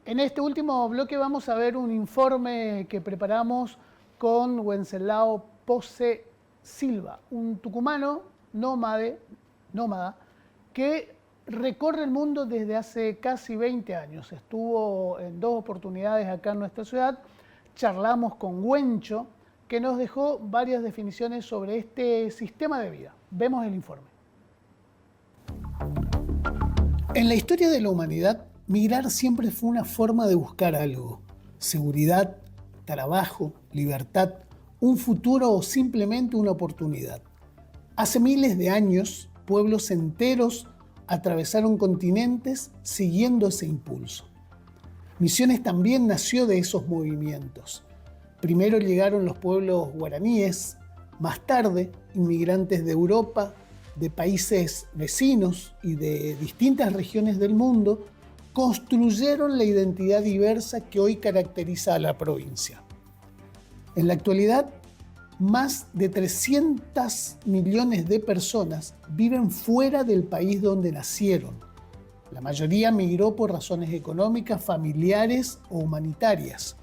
En este último bloque vamos a ver un informe que preparamos con Wenceslao Posse Silva, un tucumano nómada que recorre el mundo desde hace casi 20 años. Estuvo en 2 oportunidades acá en nuestra ciudad. Charlamos con Wencho, que nos dejó varias definiciones sobre este sistema de vida. Vemos el informe. En la historia de la humanidad, migrar siempre fue una forma de buscar algo: seguridad, trabajo, libertad, un futuro o simplemente una oportunidad. Hace miles de años, pueblos enteros atravesaron continentes siguiendo ese impulso. Misiones también nació de esos movimientos. Primero llegaron los pueblos guaraníes, más tarde inmigrantes de Europa, de países vecinos y de distintas regiones del mundo, construyeron la identidad diversa que hoy caracteriza a la provincia. En la actualidad, más de 300 millones de personas viven fuera del país donde nacieron. La mayoría migró por razones económicas, familiares o humanitarias.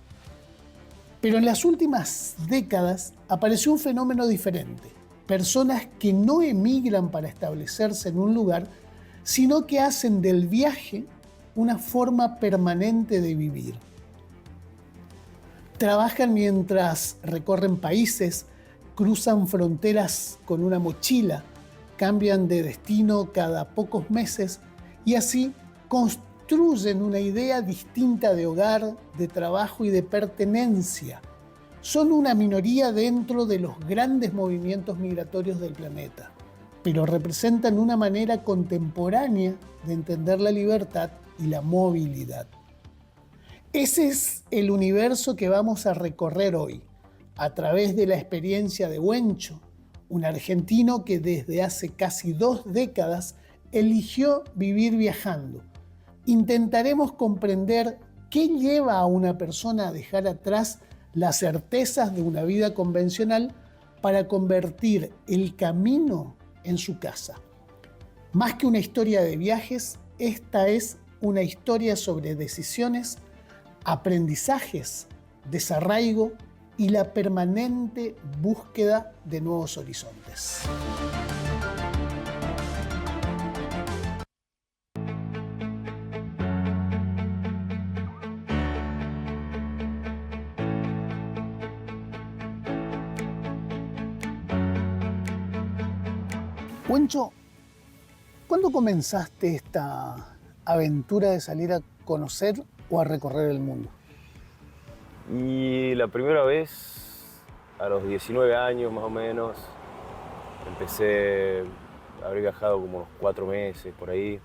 Pero en las últimas décadas apareció un fenómeno diferente: personas que no emigran para establecerse en un lugar, sino que hacen del viaje una forma permanente de vivir. Trabajan mientras recorren países, cruzan fronteras con una mochila, cambian de destino cada pocos meses y así construyen una idea distinta de hogar, de trabajo y de pertenencia. Son una minoría dentro de los grandes movimientos migratorios del planeta, pero representan una manera contemporánea de entender la libertad y la movilidad. Ese es el universo que vamos a recorrer hoy, a través de la experiencia de Wencho, un argentino que desde hace casi 2 décadas eligió vivir viajando. Intentaremos comprender qué lleva a una persona a dejar atrás las certezas de una vida convencional para convertir el camino en su casa. Más que una historia de viajes, esta es una historia sobre decisiones, aprendizajes, desarraigo y la permanente búsqueda de nuevos horizontes. Wencho, ¿cuándo comenzaste esta aventura de salir a conocer o a recorrer el mundo? Y la primera vez, a los 19 años más o menos, empecé, habré viajado como unos 4 meses por ahí.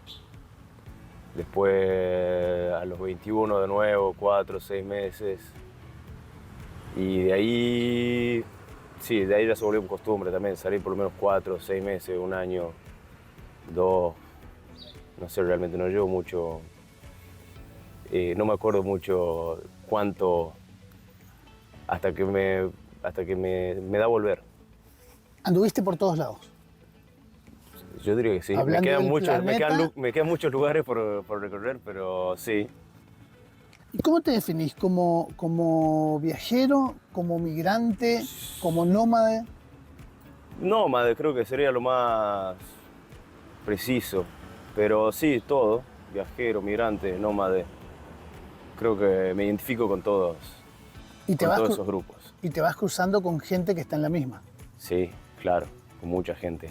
Después a los 21 de nuevo, 4 o 6 meses. Y de ahí, sí, de ahí ya se volvió una costumbre también, salir por lo menos 4 o 6 meses, un año, 2. No sé, realmente no llevo mucho, no me acuerdo mucho cuánto hasta que me da volver. ¿Anduviste por todos lados? Yo diría que sí. Me quedan muchos lugares por recorrer, pero sí. ¿Y cómo te definís? ¿Como viajero, como migrante, como nómade? Nómade creo que sería lo más preciso, pero sí, todo. Viajero, migrante, nómade. Creo que me identifico con todos. Todos esos grupos. Y te vas cruzando con gente que está en la misma. Sí, claro, con mucha gente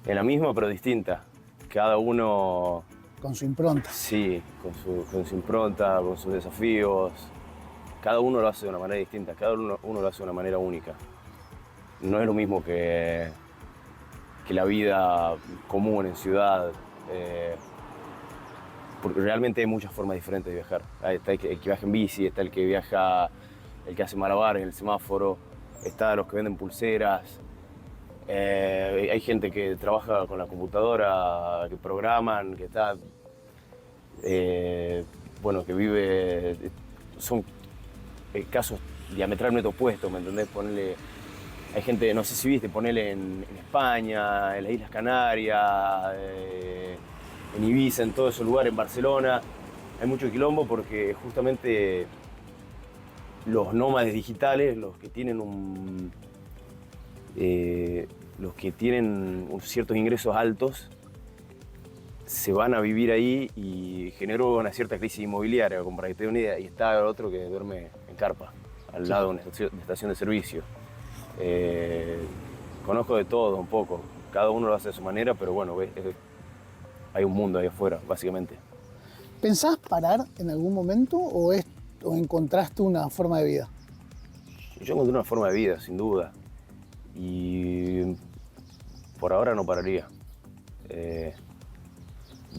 en la misma pero distinta. Cada uno... Con su impronta. Sí, con su impronta, con sus desafíos. Cada uno lo hace de una manera distinta, cada uno lo hace de una manera única. No es lo mismo que la vida común en ciudad. Porque realmente hay muchas formas diferentes de viajar. Está el que viaja en bici, está el que viaja, el que hace malabar en el semáforo, está los que venden pulseras. Hay gente que trabaja con la computadora, que programan, que está, que vive. Son casos diametralmente opuestos, ¿me entendés? Hay gente, no sé si viste, ponele en España, en las Islas Canarias. en Ibiza, en todo ese lugar, en Barcelona. Hay mucho quilombo porque justamente los nómades digitales, los que tienen ciertos ingresos altos, se van a vivir ahí y generó una cierta crisis inmobiliaria, como para que te dé una idea. Y está el otro que duerme en carpa, al lado de una estación de servicio. Conozco de todo un poco, cada uno lo hace de su manera, pero bueno, hay un mundo ahí afuera, básicamente. ¿Pensás parar en algún momento o encontraste una forma de vida? Yo encontré una forma de vida, sin duda, y por ahora no pararía.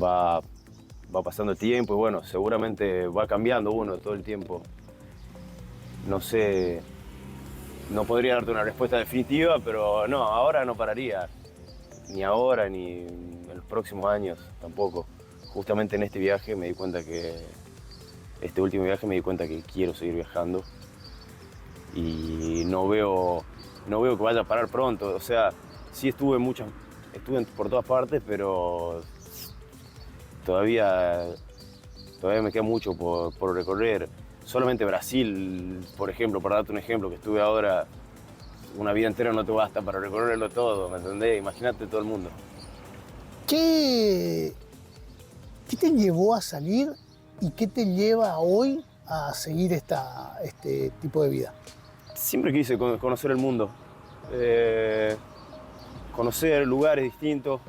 Va pasando el tiempo y bueno, seguramente va cambiando uno todo el tiempo. No sé, no podría darte una respuesta definitiva, pero no, ahora no pararía. Ni ahora, ni en los próximos años tampoco. Justamente en este viaje me di cuenta este último viaje me di cuenta que quiero seguir viajando y no veo que vaya a parar pronto. O sea, sí estuve por todas partes, pero todavía me queda mucho por recorrer. Solamente Brasil, por ejemplo, para darte un ejemplo, que estuve ahora, una vida entera no te basta para recorrerlo todo, ¿me entendés? Imagínate todo el mundo. ¿Qué te llevó a salir y qué te lleva hoy a seguir este tipo de vida? Siempre quise conocer el mundo, conocer lugares distintos,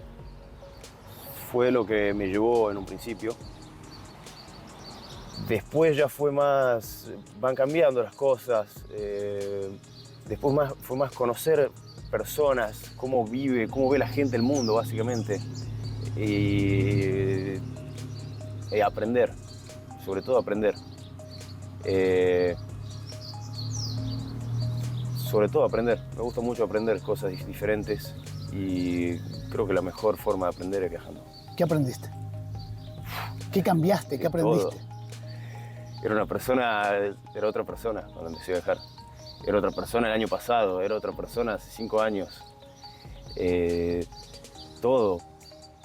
fue lo que me llevó en un principio. Después ya van cambiando las cosas, después fue más conocer personas, cómo ve la gente el mundo, básicamente, y aprender, sobre todo aprender. Sobre todo aprender, me gusta mucho aprender cosas diferentes y creo que la mejor forma de aprender es viajando. ¿Qué aprendiste? ¿Qué cambiaste? ¿Qué aprendiste? Todo. Era otra persona cuando empecé a viajar. Era otra persona el año pasado, era otra persona hace 5 años. Todo,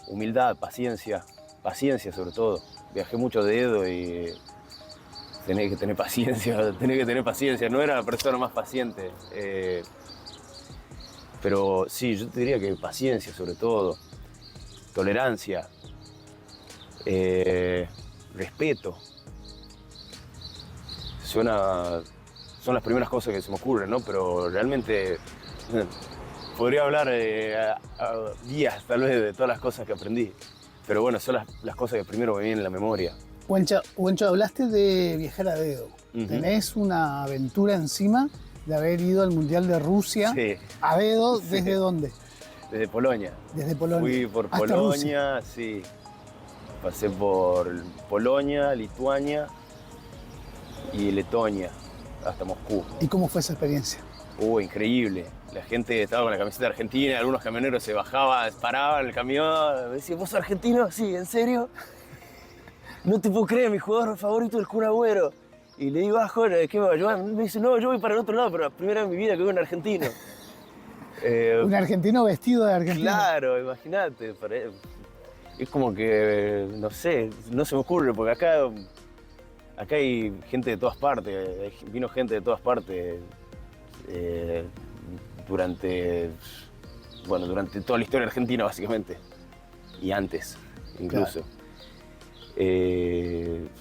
humildad, paciencia sobre todo. Viajé mucho de dedo y tenés que tener paciencia, no era la persona más paciente. Pero sí, yo te diría que paciencia sobre todo, tolerancia, respeto. Son las primeras cosas que se me ocurren, ¿no? Pero realmente podría hablar a días tal vez de todas las cosas que aprendí. Pero bueno, son las cosas que primero me vienen en la memoria. Huencho, hablaste de viajar a dedo. Tenés una aventura encima de haber ido al Mundial de Rusia a dedo. ¿Desde dónde? Desde Polonia. Desde Polonia. Fui por hasta Polonia, Rusia. sí. Pasé por Polonia, Lituania y Letonia, hasta Moscú. ¿Y cómo fue esa experiencia? Increíble. La gente estaba con la camiseta argentina, algunos camioneros se bajaban, paraban el camión, me decían, ¿vos sos argentino? Sí, ¿en serio? No te puedo creer, mi jugador favorito es el Kun Agüero. Y le digo, joder, ¿qué me va a llevar? Me dice, no, yo voy para el otro lado, pero la primera vez en mi vida que veo un argentino. Un argentino vestido de argentino. Claro, imagínate. Es como que, no sé, no se me ocurre, porque acá hay gente de todas partes, vino gente de todas partes durante toda la historia argentina, básicamente, y antes, incluso. Claro.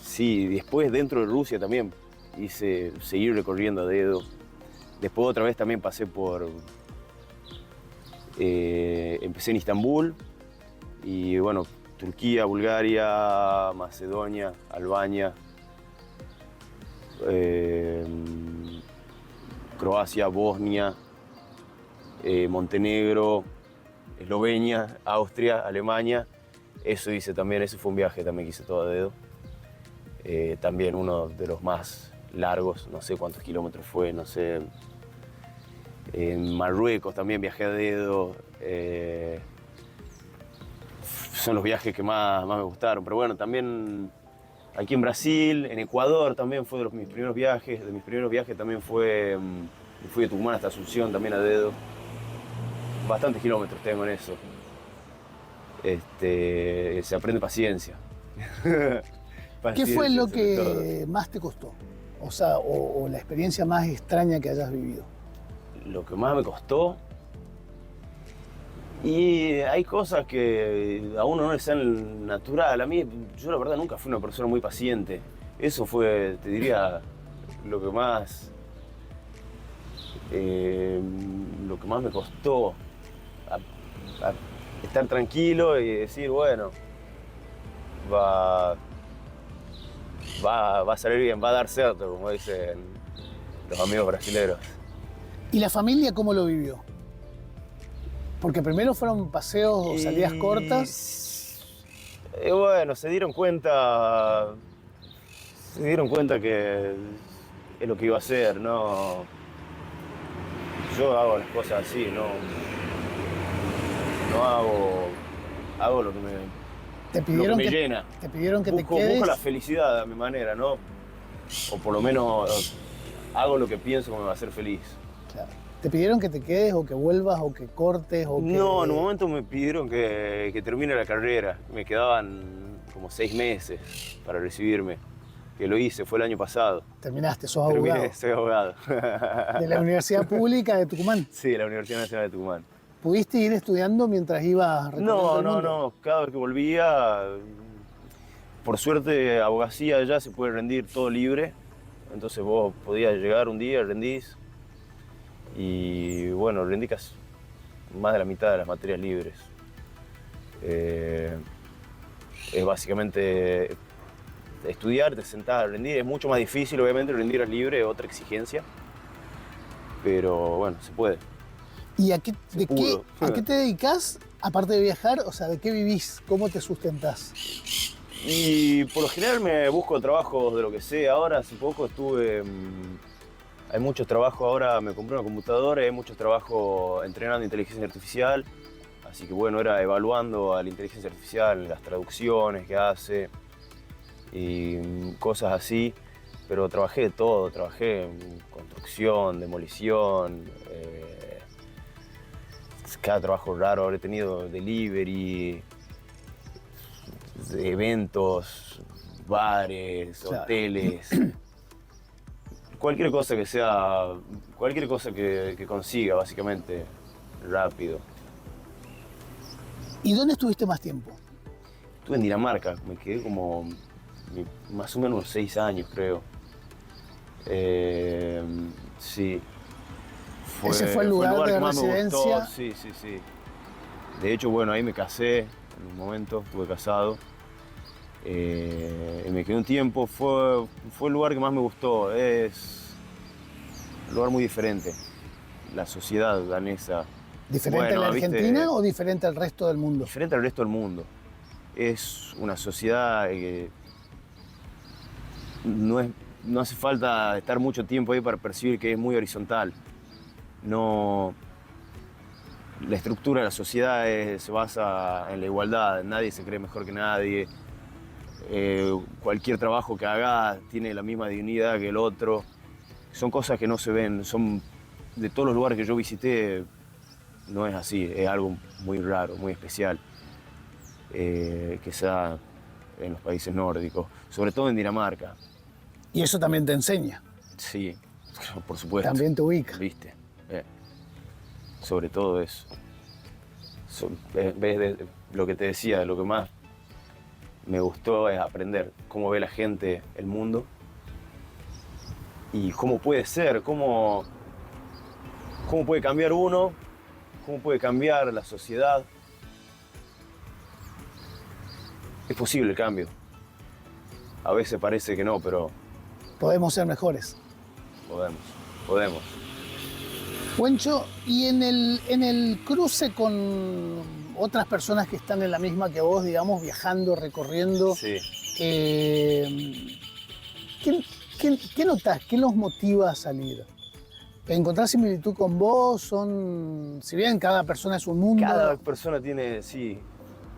Sí, después dentro de Rusia también seguir recorriendo a dedo. Después otra vez también pasé empecé en Istambul y bueno, Turquía, Bulgaria, Macedonia, Albania, Croacia, Bosnia, Montenegro, Eslovenia, Austria, Alemania. Eso hice también, ese fue un viaje también que hice todo a dedo. También uno de los más largos, no sé cuántos kilómetros fue, no sé. En Marruecos también viajé a dedo. Son los viajes que más me gustaron. Pero bueno, también aquí en Brasil, en Ecuador también fue mis primeros viajes. De mis primeros viajes también fui de Tucumán hasta Asunción también a dedo. Bastantes kilómetros tengo en eso. se aprende paciencia. ¿Qué fue lo sobre todo. que más te costó? O sea, o la experiencia más extraña que hayas vivido. Lo que más me costó. Y hay cosas que a uno no le salen natural. A mí, yo la verdad nunca fui una persona muy paciente. Eso fue, te diría, lo que más, lo que más me costó. A estar tranquilo y decir, bueno, va, va a salir bien, va a dar cierto, como dicen los amigos brasileños. ¿Y la familia cómo lo vivió? Porque primero fueron paseos o salidas cortas. Bueno, se dieron cuenta que es lo que iba a hacer, ¿no? Yo hago las cosas así, no hago lo que Te pidieron me que, llena. te pidieron que Busco te quedes. la felicidad a mi manera, ¿no? O por lo menos hago lo que pienso que me va a hacer feliz. Claro. ¿Te pidieron que te quedes o que vuelvas o que cortes o que...? No, en un momento me pidieron que termine la carrera. Me quedaban como 6 meses para recibirme. Que lo hice, fue el año pasado. Terminaste, sos abogado. Terminé, soy abogado. De la Universidad Pública de Tucumán. Sí, la Universidad Nacional de Tucumán. ¿Pudiste ir estudiando mientras ibas recorriendo el mundo? No. Cada vez que volvía, por suerte, abogacía allá se puede rendir todo libre. Entonces vos podías llegar un día, rendís. Y bueno, rendí casi más de la mitad de las materias libres. Es básicamente estudiar, te sentás a rendir. Es mucho más difícil, obviamente, rendir al libre, otra exigencia. Pero bueno, se puede. ¿Y a Se qué te dedicás, aparte de viajar? O sea, ¿de qué vivís? ¿Cómo te sustentás? Y por lo general me busco trabajos de lo que sé. Ahora hace poco estuve... hay muchos trabajos ahora, me compré una computadora y hay muchos trabajos entrenando inteligencia artificial. Así que bueno, era evaluando a la inteligencia artificial, las traducciones que hace y cosas así. Pero trabajé de todo, trabajé en construcción, demolición, cada trabajo raro, habré tenido delivery, eventos, bares, Claro. hoteles. Cualquier cosa que sea, cualquier cosa que consiga, básicamente, rápido. ¿Y dónde estuviste más tiempo? Estuve en Dinamarca, me quedé como más o menos 6 años, creo. Sí. ¿Ese fue el lugar de que más me residencia? gustó. Sí. De hecho, bueno, ahí me casé en un momento, estuve casado. Y me quedé un tiempo, fue el lugar que más me gustó. Es un lugar muy diferente. La sociedad danesa. ¿Diferente Bueno, a la ¿viste? Argentina o diferente al resto del mundo? Diferente al resto del mundo. Es una sociedad que no hace falta estar mucho tiempo ahí para percibir que es muy horizontal. No, la estructura de la sociedad se basa en la igualdad, nadie se cree mejor que nadie. Cualquier trabajo que hagas tiene la misma dignidad que el otro. Son cosas que no se ven, son de todos los lugares que yo visité, no es así, es algo muy raro, muy especial, que se da en los países nórdicos, sobre todo en Dinamarca. Y eso también te enseña, Sí, por supuesto. también te ubica. ¿Viste? Sobre todo eso. Ves lo que te decía, lo que más me gustó es aprender cómo ve la gente el mundo y cómo puede ser, cómo puede cambiar uno, cómo puede cambiar la sociedad. Es posible el cambio. A veces parece que no, pero Podemos ser mejores. podemos. Huencho, y en el cruce con otras personas que están en la misma que vos, digamos, viajando, recorriendo, Sí. ¿qué notás? ¿Qué los motiva a salir? ¿Encontrás similitud con vos? Si bien cada persona es un mundo. Cada persona tiene, sí,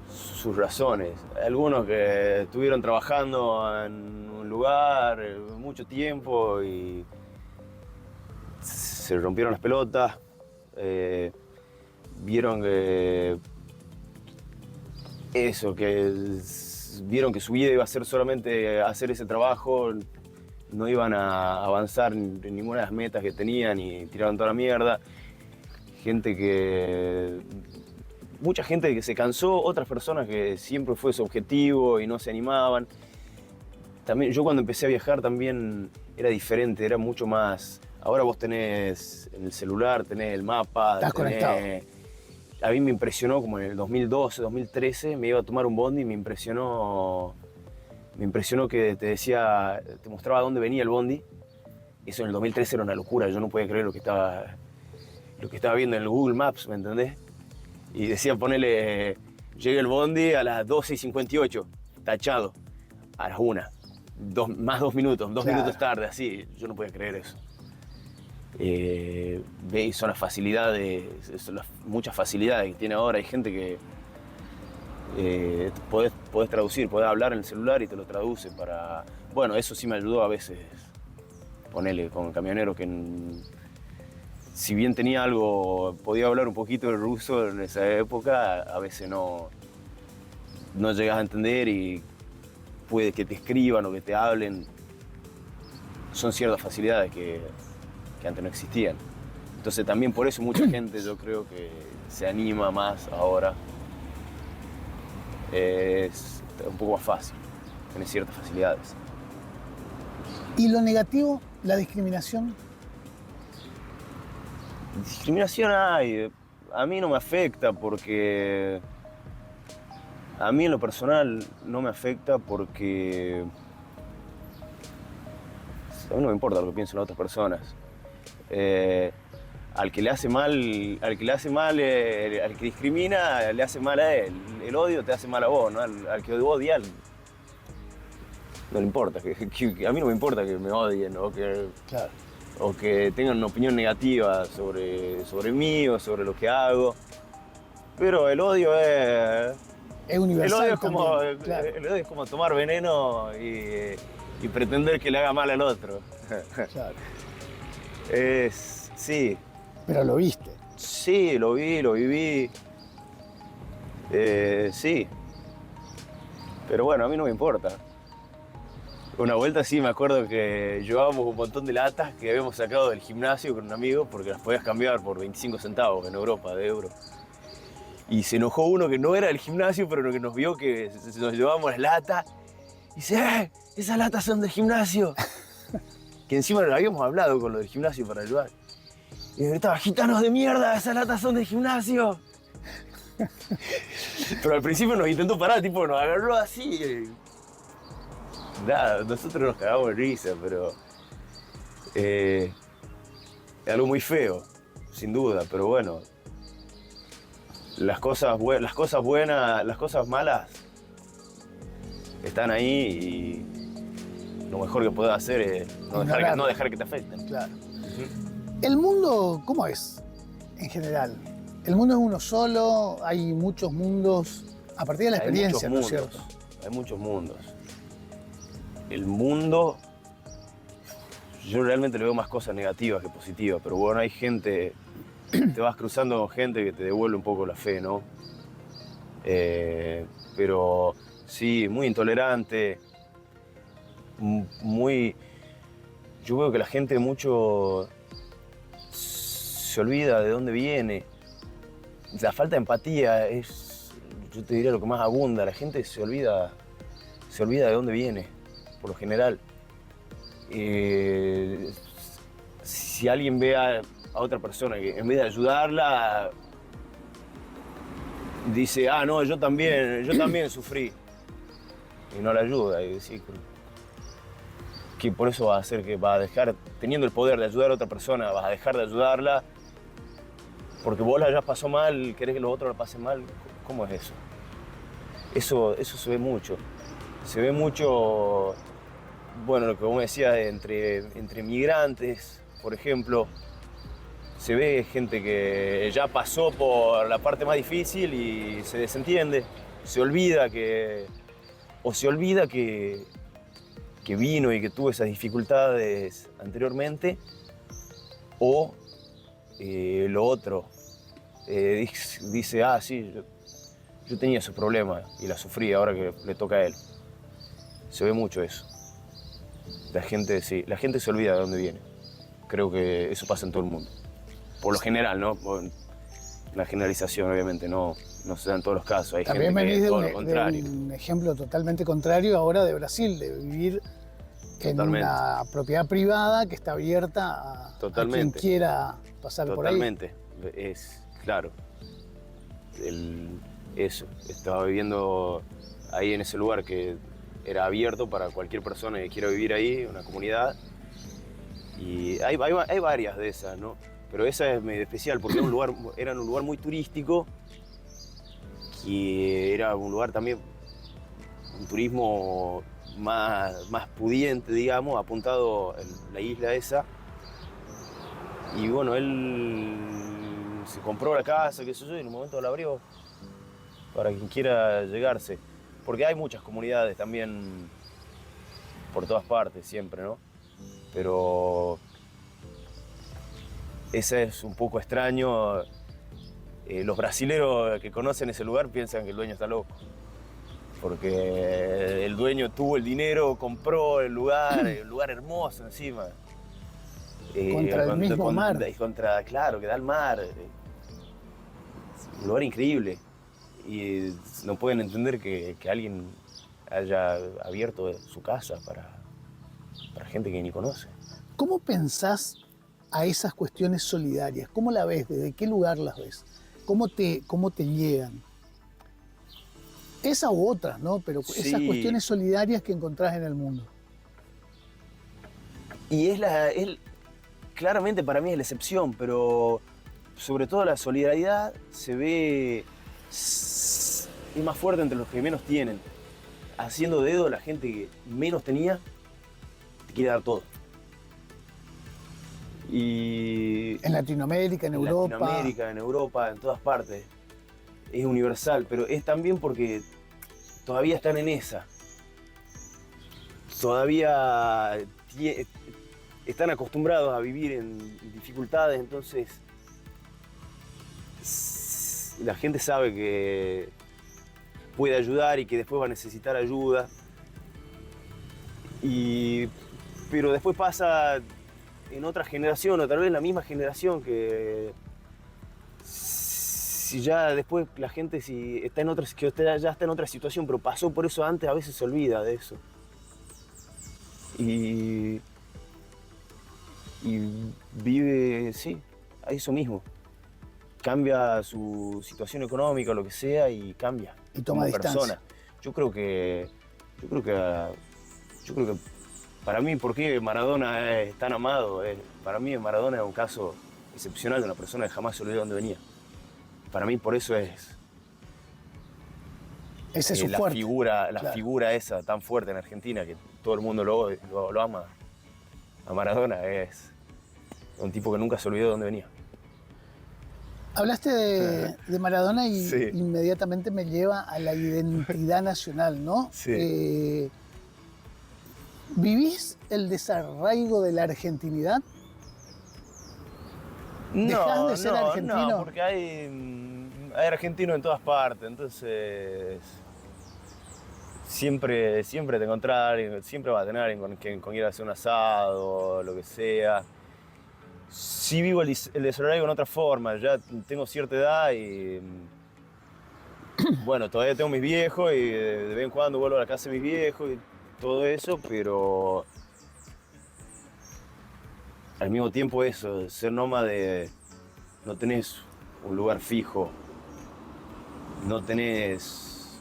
sus razones. Algunos que estuvieron trabajando en un lugar mucho tiempo y se rompieron las pelotas, vieron eso, vieron que su vida iba a ser solamente hacer ese trabajo, no iban a avanzar en ninguna de las metas que tenían y tiraron toda la mierda. Mucha gente que se cansó, otras personas que siempre fue su objetivo y no se animaban. También, yo cuando empecé a viajar también era diferente, era mucho más. Ahora vos tenés en el celular, tenés el mapa. Estás conectado. A mí me impresionó como en el 2012, 2013, me iba a tomar un bondi y me impresionó que te mostraba dónde venía el bondi. Eso en el 2013 era una locura, yo no podía creer lo que estaba viendo en el Google Maps, ¿me entendés? Y decía, ponele, llega el bondi a las 12:58, tachado, a las 1, más 2 minutos, 2 minutos tarde, así, yo no podía creer eso. Veis, son las facilidades, muchas facilidades que tiene ahora, hay gente que podés traducir, podés hablar en el celular y te lo traduce para... Bueno, eso sí me ayudó a veces, ponele, con el camionero que... Si bien tenía algo, podía hablar un poquito de ruso en esa época, a veces no llegas a entender y puede que te escriban o que te hablen. Son ciertas facilidades que antes no existían. Entonces también por eso mucha gente yo creo que se anima más ahora. Es un poco más fácil, tiene ciertas facilidades. ¿Y lo negativo, la discriminación? Discriminación hay, a mí no me afecta porque... A mí en lo personal no me afecta porque... A mí no me importa lo que piensen las otras personas. Al que le hace mal, al que discrimina, le hace mal a él. El odio te hace mal a vos, ¿no? Al que odia, no le importa. A mí no me importa que me odien o que... Claro. O que tengan una opinión negativa sobre mí o sobre lo que hago. Pero el odio es universal. El odio es como, también, claro. El odio es como tomar veneno y pretender que le haga mal al otro. Claro. Sí. Pero lo viste. Sí, lo viví. Sí. Pero bueno, a mí no me importa. Una vuelta sí me acuerdo que llevábamos un montón de latas que habíamos sacado del gimnasio con un amigo porque las podías cambiar por 25 centavos en Europa, de euro. Y se enojó uno que no era del gimnasio, pero que nos vio que nos llevábamos las latas. Y dice, esas latas son del gimnasio. Que encima lo habíamos hablado con lo del gimnasio para ayudar. Y gritaba, gitanos de mierda, esas latas son del gimnasio. Pero al principio nos intentó parar, tipo, nos agarró así. Nada, nosotros nos cagamos de risa, pero es algo muy feo, sin duda, pero bueno. Las cosas buenas, las cosas malas están ahí y lo mejor que puedes hacer es no dejar que te afecten. Claro. ¿El mundo cómo es en general? ¿El mundo es uno solo? ¿Hay muchos mundos? A partir de la experiencia, ¿no es cierto? Hay muchos mundos. El mundo, yo realmente le veo más cosas negativas que positivas, pero bueno, hay gente, te vas cruzando con gente que te devuelve un poco la fe, ¿no? Pero sí, muy intolerante, yo veo que la gente mucho se olvida de dónde viene. La falta de empatía es, yo te diría, lo que más abunda. La gente se olvida de dónde viene, por lo general. Si alguien ve a otra persona que en vez de ayudarla, dice, no, yo también sufrí. Y no la ayuda. Y decir que por eso va a hacer que va a dejar, teniendo el poder de ayudar a otra persona, vas a dejar de ayudarla. Porque vos la hayas pasado mal, querés que los otros la pasen mal. ¿Cómo es eso? Eso se ve mucho. Se ve mucho, bueno, lo que vos me decías, entre migrantes, por ejemplo. Se ve gente que ya pasó por la parte más difícil y se desentiende. Se olvida que vino y que tuvo esas dificultades anteriormente. O lo otro, dice, sí, yo tenía esos problemas y la sufrí, ahora que le toca a él. Se ve mucho eso. La gente, sí, la gente se olvida de dónde viene. Creo que eso pasa en todo el mundo. Por lo general, ¿no? La generalización, obviamente, no se da en todos los casos. Hay También gente que venís es de todo lo contrario. un ejemplo totalmente contrario ahora de Brasil, de vivir en Totalmente. una propiedad privada que está abierta a quien Totalmente. quiera pasar por ahí. Totalmente. Es claro. Eso. Estaba viviendo ahí en ese lugar que era abierto para cualquier persona que quiera vivir ahí, una comunidad. Y hay varias de esas, ¿no? Pero esa es medio especial porque era un lugar muy turístico, que era un lugar también, un turismo más pudiente, digamos, apuntado en la isla esa. Y bueno, él se compró la casa, qué sé yo, y en un momento la abrió para quien quiera llegarse. Porque hay muchas comunidades también por todas partes, siempre, ¿no? Pero ese es un poco extraño. Los brasileros que conocen ese lugar piensan que el dueño está loco. Porque el dueño tuvo el dinero, compró el lugar hermoso encima. Contra el mismo mar. Claro, que da al mar. Un lugar increíble. Y no pueden entender que alguien haya abierto su casa para gente que ni conoce. ¿Cómo pensás a esas cuestiones solidarias? ¿Cómo la ves? ¿Desde qué lugar las ves? ¿Cómo te llegan? Esa u otras, ¿no? Pero Sí. esas cuestiones solidarias que encontrás en el mundo. Y claramente para mí es la excepción, pero sobre todo la solidaridad se ve, es más fuerte entre los que menos tienen. Haciendo dedo, la gente que menos tenía te quiere dar todo. Y En Latinoamérica, en Europa. Latinoamérica, en Europa, en todas partes. Es universal, pero es también porque todavía están en esa. Todavía están acostumbrados a vivir en dificultades, entonces la gente sabe que puede ayudar y que después va a necesitar ayuda. Pero después pasa en otra generación, o tal vez en la misma generación, que si ya después la gente si está en otra, que usted ya está en otra situación, pero pasó por eso antes, a veces se olvida de eso. Y vive, sí, a eso mismo. Cambia su situación económica o lo que sea y cambia. Y toma como distancia. persona. Yo creo que para mí, ¿por qué Maradona es tan amado? Para mí Maradona es un caso excepcional de una persona que jamás se olvidó de dónde venía. Para mí por eso es Ese es su la fuerte. figura, figura esa tan fuerte en Argentina, que todo el mundo lo ama. A Maradona es un tipo que nunca se olvidó de dónde venía. Hablaste de Maradona y Sí. inmediatamente me lleva a la identidad nacional, ¿no? Sí. ¿Vivís el desarraigo de la argentinidad? ¿Dejás de ser argentino? No, porque hay argentinos en todas partes, entonces siempre te encontrás, siempre vas a tener alguien con quien ir a hacer un asado, lo que sea. Sí vivo el desarraigo en otra forma, ya tengo cierta edad y bueno, todavía tengo mis viejos y de vez en cuando vuelvo a la casa de mis viejos y todo eso, pero al mismo tiempo eso, ser nómade, no tenés un lugar fijo, no tenés,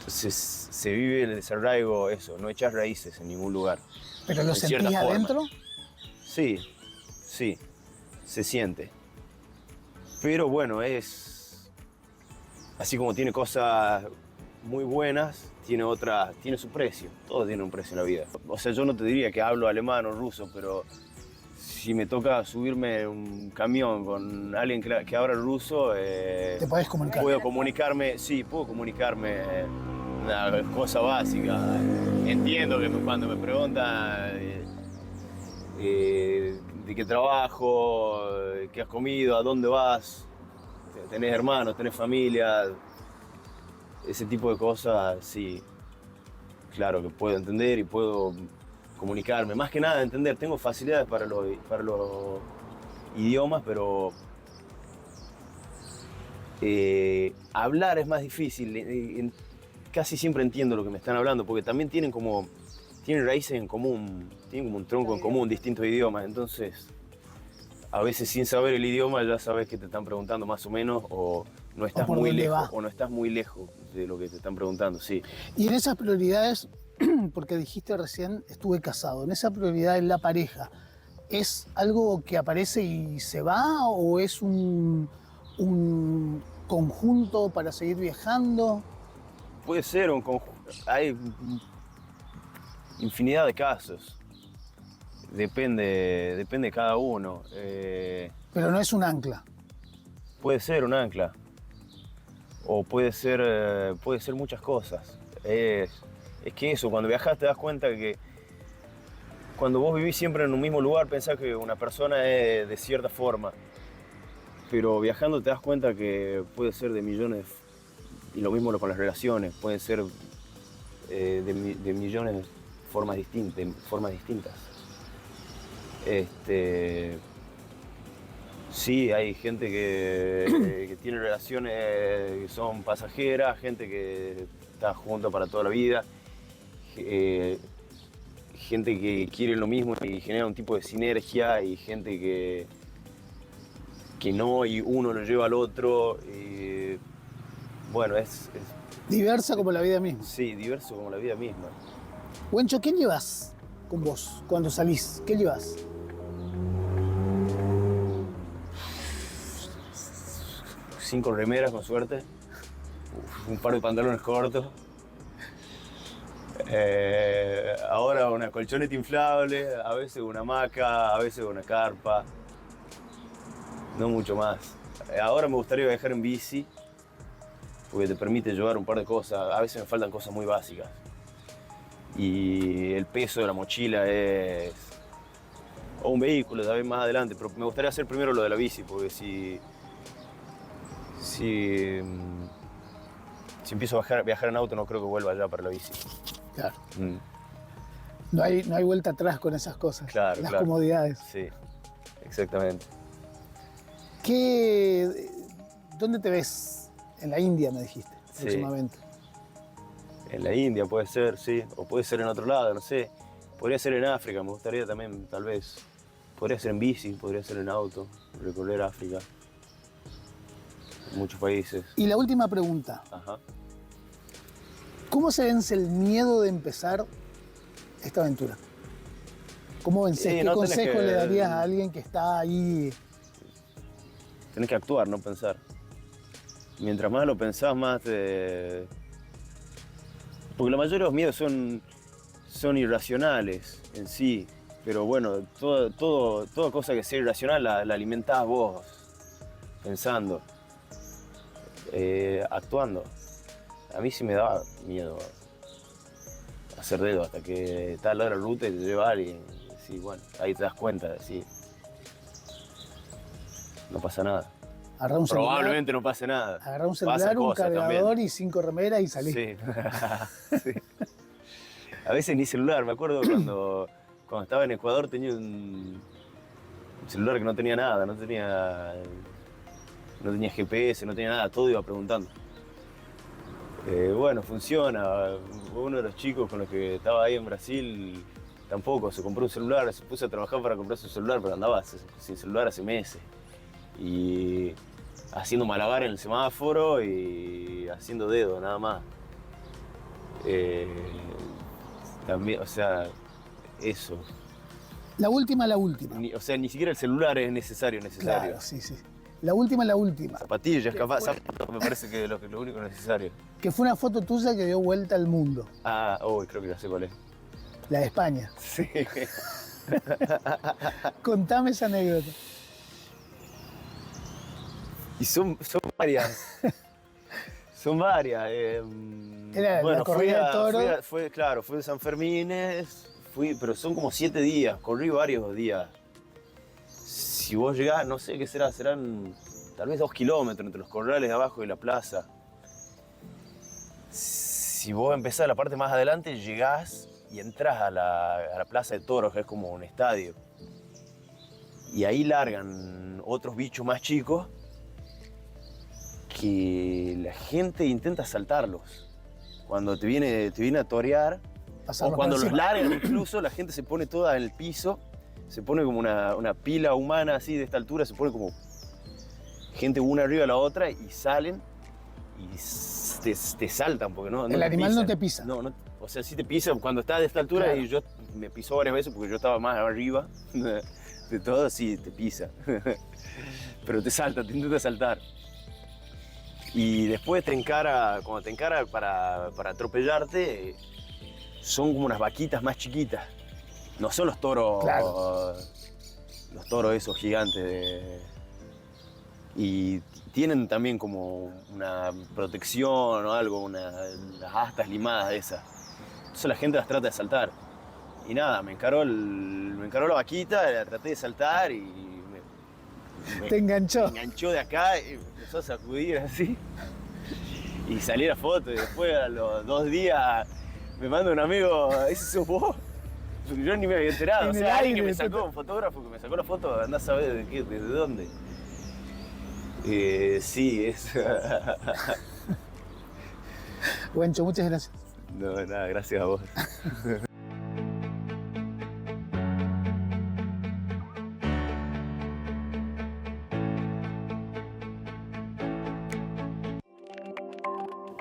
se vive el desarraigo, eso, no echás raíces en ningún lugar. ¿Pero lo en cierta sentís forma. adentro? Sí, se siente. Pero bueno, es así como tiene cosas muy buenas, tiene su precio. Todo tiene un precio en la vida. O sea, yo no te diría que hablo alemán o ruso, pero si me toca subirme en un camión con alguien que habla ruso, ¿Te podés comunicar? puedo comunicarme una cosa básica. Entiendo que cuando me preguntan de qué trabajo, qué has comido, a dónde vas, tenés hermanos, tenés familia, ese tipo de cosas, sí, claro que puedo entender y puedo comunicarme. Más que nada entender, tengo facilidades para los idiomas, pero hablar es más difícil. Casi siempre entiendo lo que me están hablando, porque también tienen raíces en común, tienen como un tronco en común, distintos idiomas. Entonces, a veces sin saber el idioma ya sabes que te están preguntando más o menos, o no estás muy lejos, o no estás muy lejos de lo que te están preguntando, sí. Y en esas prioridades, porque dijiste recién, estuve casado, en esa prioridad en la pareja, ¿es algo que aparece y se va o es un conjunto para seguir viajando? Puede ser un conjunto, hay infinidad de casos, depende de cada uno. Pero no es un ancla. Puede ser un ancla, o puede ser muchas cosas. Es que eso, cuando viajas te das cuenta que cuando vos vivís siempre en un mismo lugar pensás que una persona es de cierta forma, pero viajando te das cuenta que puede ser de millones, y lo mismo con las relaciones, pueden ser de millones de formas distintas. Sí, hay gente que tiene relaciones que son pasajeras, gente que está junta para toda la vida, gente que quiere lo mismo y genera un tipo de sinergia, y gente que no, y uno lo lleva al otro. Bueno, es Diversa como la vida misma. sí, diverso como la vida misma. Wencho, ¿qué llevas con vos cuando salís? ¿Qué llevas? 5 remeras con suerte, un par de pantalones cortos. Ahora una colchoneta inflable, a veces una hamaca, a veces una carpa. No mucho más. Ahora me gustaría viajar en bici, porque te permite llevar un par de cosas. A veces me faltan cosas muy básicas. Y el peso de la mochila es... o un vehículo, tal vez más adelante, pero me gustaría hacer primero lo de la bici, porque si empiezo a viajar en auto, no creo que vuelva ya para la bici. Claro. No hay vuelta atrás con esas cosas. Claro, las claro. Comodidades. Sí, exactamente. ¿Dónde te ves? En la India, me dijiste, Sí. próximamente. En la India puede ser, sí, o puede ser en otro lado, no sé. Podría ser en África, me gustaría también, tal vez. Podría ser en bici, podría ser en auto, recorrer África. Muchos países. Y la última pregunta. Ajá. ¿Cómo se vence el miedo de empezar esta aventura? ¿Cómo vences? ¿Qué no tenés consejo que- le darías a alguien que está ahí? Tenés que actuar, no pensar. Mientras más lo pensás, más te... Porque la mayoría de los miedos son irracionales en sí. Pero bueno, toda cosa que sea irracional la alimentás vos, pensando, actuando. A mí sí me daba miedo hacer dedo hasta que está al lado de la ruta y te lleva alguien. Sí, bueno, ahí te das cuenta, sí. No pasa nada. Agarrar un Probablemente no pase nada. Agarrar un Pasan celular, un cosas cargador también. y 5 remeras y salís. Sí. Sí. A veces ni celular. Me acuerdo cuando estaba en Ecuador tenía un celular que no tenía nada, no tenía GPS, no tenía nada, todo iba preguntando. Bueno, funciona. Uno de los chicos con los que estaba ahí en Brasil tampoco se compró un celular, se puso a trabajar para comprarse un celular, pero andaba sin celular hace meses. Y haciendo malabar en el semáforo y haciendo dedo, nada más. También, o sea, eso. La última. O sea, ni siquiera el celular es necesario. Claro, sí. La última. Zapatillas, capaz, zapatos me parece que es lo único necesario. Que fue una foto tuya que dio vuelta al mundo. Ah, creo que ya sé cuál es. La de España. Sí. Contame esa anécdota. Y son varias. Son varias. Era la corrida de toro. Fue de San Fermín, pero son como 7 días, corrí varios días. Si vos llegás, no sé qué serán tal vez 2 kilómetros entre los corrales de abajo y la plaza. si vos empezás la parte más adelante, llegás y entras a la Plaza de Toros, que es como un estadio. Y ahí largan otros bichos más chicos que la gente intenta saltarlos. Cuando te viene a torear, o cuando los largan incluso, la gente se pone toda en el piso, se pone como una pila humana así de esta altura, se pone como gente una arriba de la otra y salen y te saltan porque no el animal no te pisa. No, o sea, sí te pisa cuando estás de esta altura, claro. Y yo me pisó varias veces porque yo estaba más arriba de todo, sí, te pisa. Pero te salta, te intenta saltar. Y después cuando te encara para atropellarte, son como unas vaquitas más chiquitas. No son los toros, claro. Los toros esos gigantes. Y tienen también como una protección o algo, las astas limadas de esas. Entonces la gente las trata de saltar. Y nada, me encaró la vaquita, la traté de saltar y te enganchó. Me enganchó de acá y me empezó a sacudir así. Y salí la foto y después a los 2 días me manda un amigo, ¿ese sos vos? Porque yo ni me había enterado. O sea, alguien que me sacó, un fotógrafo que me sacó la foto, andá a saber desde dónde. Sí, es. Wencho, muchas gracias. No, nada, gracias a vos.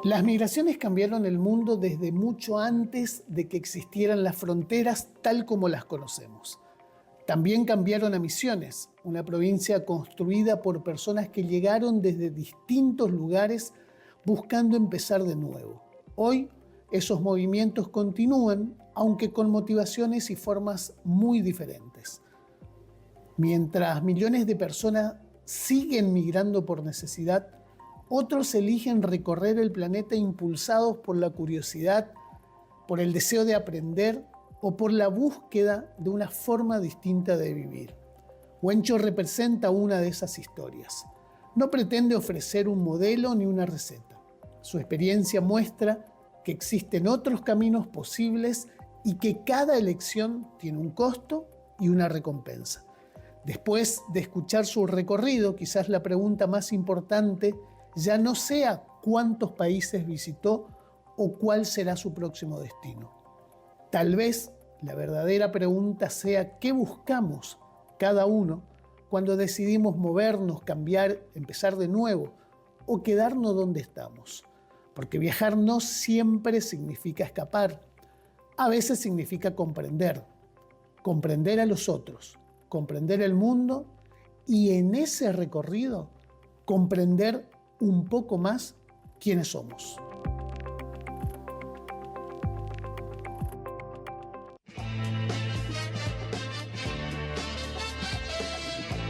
Las migraciones cambiaron el mundo desde mucho antes de que existieran las fronteras tal como las conocemos. También cambiaron a Misiones, una provincia construida por personas que llegaron desde distintos lugares buscando empezar de nuevo. Hoy, esos movimientos continúan, aunque con motivaciones y formas muy diferentes. Mientras millones de personas siguen migrando por necesidad, otros eligen recorrer el planeta impulsados por la curiosidad, por el deseo de aprender o por la búsqueda de una forma distinta de vivir. Wencho representa una de esas historias. No pretende ofrecer un modelo ni una receta. Su experiencia muestra que existen otros caminos posibles y que cada elección tiene un costo y una recompensa. Después de escuchar su recorrido, quizás la pregunta más importante ya no sea cuántos países visitó o cuál será su próximo destino. Tal vez la verdadera pregunta sea qué buscamos cada uno cuando decidimos movernos, cambiar, empezar de nuevo o quedarnos donde estamos. Porque viajar no siempre significa escapar. A veces significa comprender a los otros, comprender el mundo y en ese recorrido comprender un poco más quiénes somos.